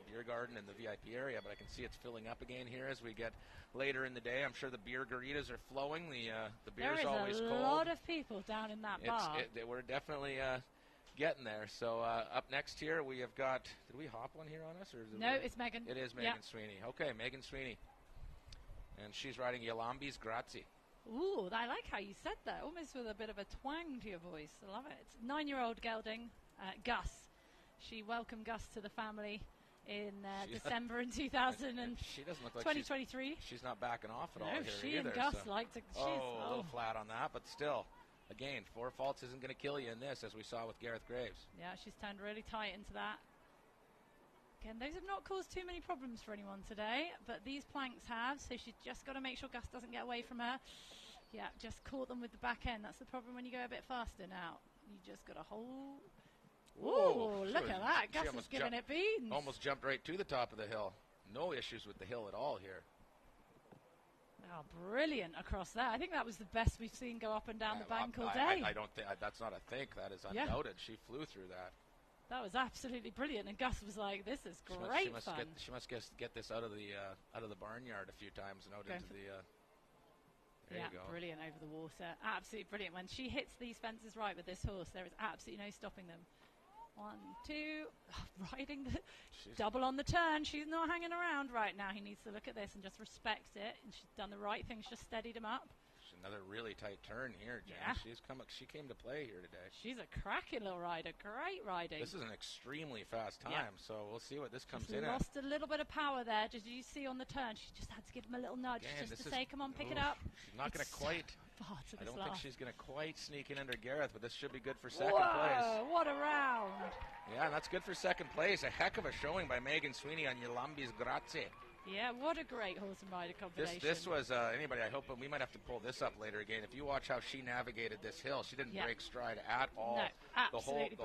beer garden and the VIP area, but I can see it's filling up again here as we get later in the day. I'm sure the beer garitas are flowing. The beer is always cold. There is a lot of people down in that bar. We're definitely getting there. So up next here we have got. Did we hop one here on us? Or is it no, it's Megan. It is Megan Sweeney. Okay, Megan Sweeney, and she's riding Yolambis Grazie. Ooh, I like how you said that, almost with a bit of a twang to your voice. I love it. It's 9-year-old gelding, Gus. She welcomed Gus to the family in December in 2000 and she doesn't look like 2023. She's not backing off at all here she either. And Gus like to. A little flat on that, but still, again, 4 faults isn't going to kill you in this, as we saw with Gareth Graves. Yeah, she's turned really tight into that. Again, those have not caused too many problems for anyone today, but these planks have, so she's just got to make sure Gus doesn't get away from her. Yeah, just caught them with the back end. That's the problem when you go a bit faster now. You just got to hold. Whoa, look at that. Gus is giving it beans. Almost jumped right to the top of the hill. No issues with the hill at all here. Oh, brilliant across there. I think that was the best we've seen go up and down the bank all day. I don't think that's not a think. That is undoubted. She flew through that. That was absolutely brilliant, and Gus was like, "This is great fun." She must get this out of the barnyard a few times and out into the. There you go. Brilliant over the water. Absolutely brilliant. When she hits these fences right with this horse, there is absolutely no stopping them. 1, 2, riding the double on the turn. She's not hanging around right now. He needs to look at this and just respect it. And she's done the right thing. She's just steadied him up. Another really tight turn here, Jen. Yeah. She came to play here today. She's a cracking little rider. Great riding. This is an extremely fast time, so we'll see what this comes in at. Lost a little bit of power there. Did you see on the turn? She just had to give him a little nudge just to say, come on, pick it up. She's not going to quite. I don't think she's going to quite sneak in under Gareth, but this should be good for second place. What a round. Yeah, and that's good for second place. A heck of a showing by Megan Sweeney on Yolambis Grazie. Yeah, what a great horse and rider combination. This was, anybody, I hope, we might have to pull this up later again. If you watch how she navigated this hill, she didn't break stride at all. No, absolutely.